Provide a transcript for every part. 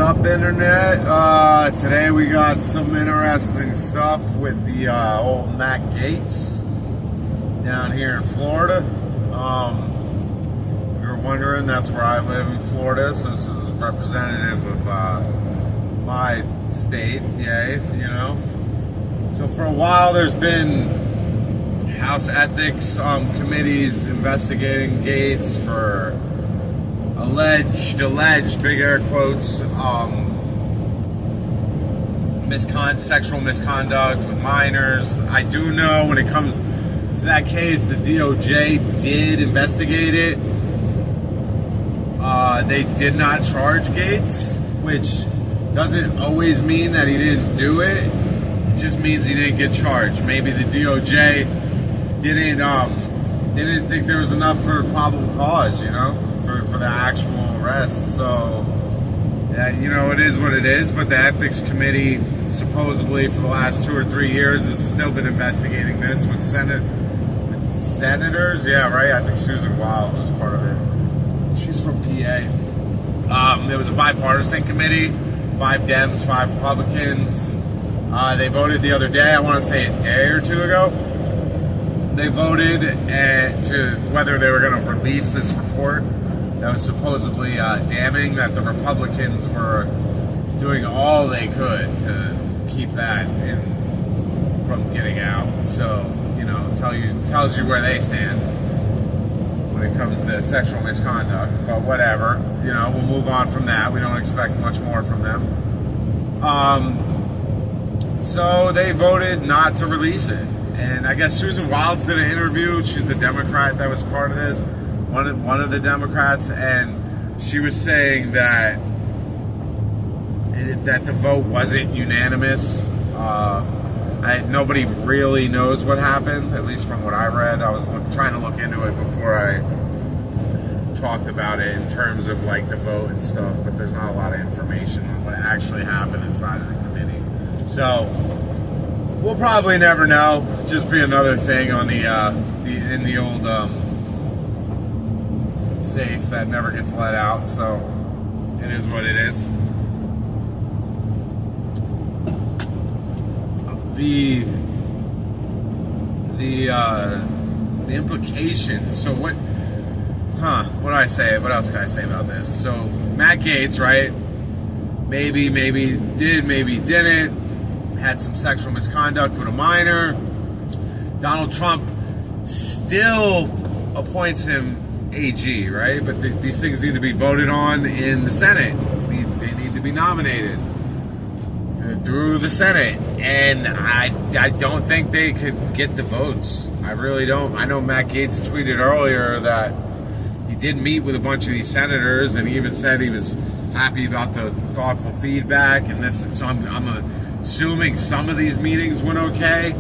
up, internet? Today we got some interesting stuff with the old Matt Gaetz down here in Florida. If you're wondering, that's where I live in Florida, so this is representative of my state, yay, you know. So for a while there's been House Ethics committees investigating Gaetz for alleged, big air quotes, sexual misconduct with minors. I do know when it comes to that case, the DOJ did investigate it. They did not charge Gaetz, which doesn't always mean that he didn't do it. It just means he didn't get charged. Maybe the DOJ didn't think there was enough for probable cause, you know, for the actual arrest. So, yeah, you know, it is what it is. But the Ethics Committee, supposedly for the last 2 or 3 years, has still been investigating this with senators. Yeah, right. I think Susan Wild was part of it. She's from PA. There was a bipartisan committee, 5 Dems, 5 Republicans. They voted the other day, I want to say a day or two ago. They voted to whether they were going to release this report that was supposedly damning, that the Republicans were doing all they could to keep that from getting out. So, you know, tells you where they stand when it comes to sexual misconduct. But whatever, you know, we'll move on from that. We don't expect much more from them. So they voted not to release it. And I guess Susan Wilds did an interview. She's the Democrat that was part of this, one of the Democrats, and she was saying that the vote wasn't unanimous. Nobody really knows what happened, at least from what I read. I was trying to look into it before I talked about it in terms of like the vote and stuff, but there's not a lot of information on what actually happened inside of the committee. So we'll probably never know. Just be another thing on the old safe that never gets let out. So it is what it is. The implications. So what do I say? What else can I say about this? So Matt Gaetz, right? Maybe did, maybe didn't. Had some sexual misconduct with a minor. Donald Trump still appoints him AG, right? But these things need to be voted on in the Senate. They need to be nominated through the Senate. And I don't think they could get the votes. I really don't. I know Matt Gaetz tweeted earlier that he did meet with a bunch of these senators, and he even said he was happy about the thoughtful feedback and this. And so I'm assuming some of these meetings went okay,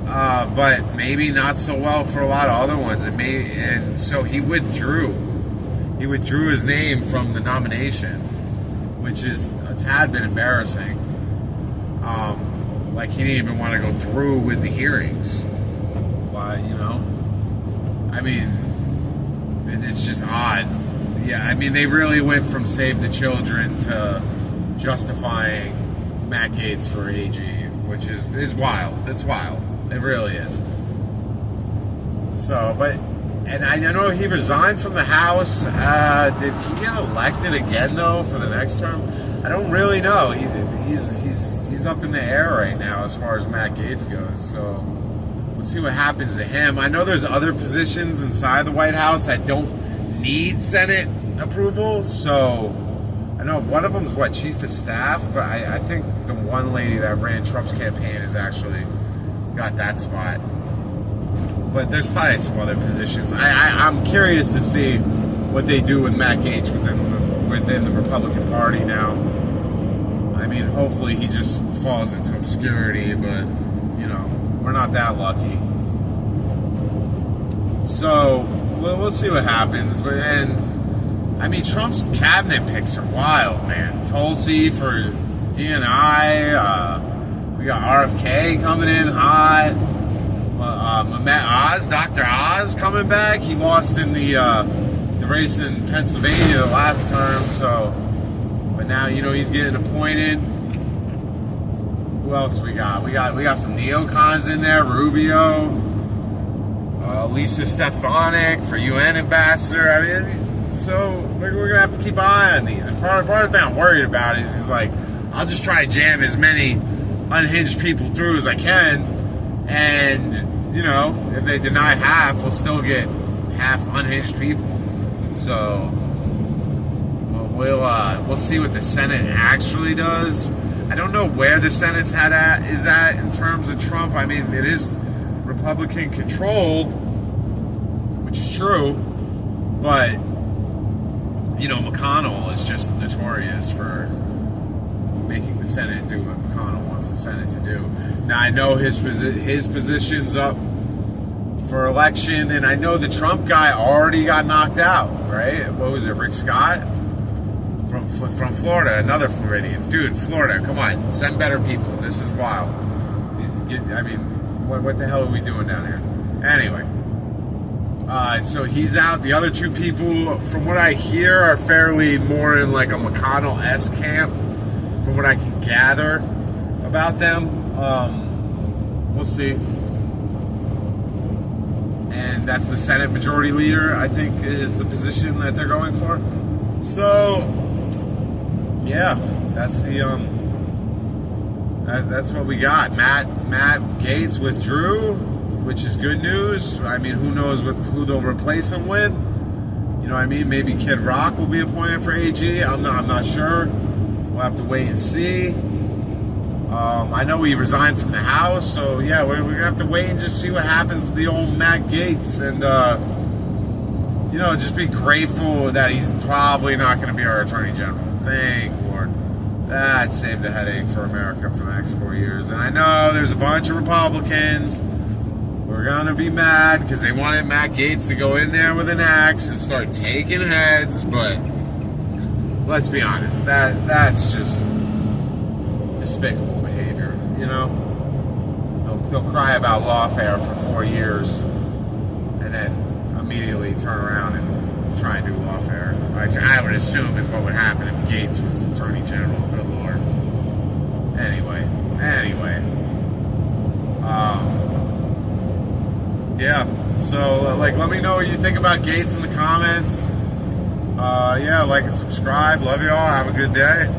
but maybe not so well for a lot of other ones. And so he withdrew his name from the nomination, which is a tad bit embarrassing. Like he didn't even want to go through with the hearings. But, you know, I mean, it's just odd. Yeah, I mean, they really went from Save the Children to justifying Matt Gaetz for AG, which is wild. It's wild. It really is. So, and I know he resigned from the House. Did he get elected again though for the next term? I don't really know. He's up in the air right now as far as Matt Gaetz goes. So we'll see what happens to him. I know there's other positions inside the White House that don't need Senate approval. So I know one of them is Chief of Staff, but I think the one lady that ran Trump's campaign has actually got that spot. But there's probably some other positions. I'm curious to see what they do with Matt Gaetz within the Republican Party now. I mean, hopefully he just falls into obscurity, but, you know, we're not that lucky. So we'll see what happens. And I mean, Trump's cabinet picks are wild, man. Tulsi for DNI. We got RFK coming in hot. Dr. Oz coming back. He lost in the race in Pennsylvania the last term, so But now, he's getting appointed. Who else we got? We got some neocons in there. Rubio, Lisa Stefanik for UN ambassador. I mean, so we're gonna have to keep an eye on these. And part of the thing I'm worried about is like, I'll just try and jam as many unhinged people through as I can, and if they deny half, we'll still get half unhinged people. So we'll see what the Senate actually does. I don't know where the Senate's is at in terms of Trump. I mean, it is Republican controlled, which is true, but McConnell is just notorious for making the Senate do what McConnell wants the Senate to do. Now, I know his position's up for election, and I know the Trump guy already got knocked out, right? What was it, Rick Scott? From Florida, another Floridian. Dude, Florida, come on, send better people. This is wild. I mean, what the hell are we doing down here? Anyway, so he's out. The other two people, from what I hear, are fairly more in like a McConnell-esque camp, from what I can gather about them. We'll see. And that's the Senate Majority Leader, I think, is the position that they're going for. So, yeah, that's the that's what we got. Matt Gaetz withdrew, which is good news. I mean, who knows who they'll replace him with? You know what I mean? Maybe Kid Rock will be appointed for AG. I'm not sure. We'll have to wait and see. I know he resigned from the House, so yeah, we're gonna have to wait and just see what happens with the old Matt Gaetz, and just be grateful that he's probably not going to be our Attorney General. Thank Lord. That saved a headache for America for the next 4 years. And I know there's a bunch of Republicans who are going to be mad because they wanted Matt Gaetz to go in there with an axe and start taking heads, but let's be honest, that's just despicable behavior, They'll cry about lawfare for 4 years and then immediately turn around and try and do lawfare. I would assume is what would happen if Gaetz was Attorney General. Good Lord. Anyway. Yeah. So, let me know what you think about Gaetz in the comments. Yeah, like and subscribe. Love you all. Have a good day.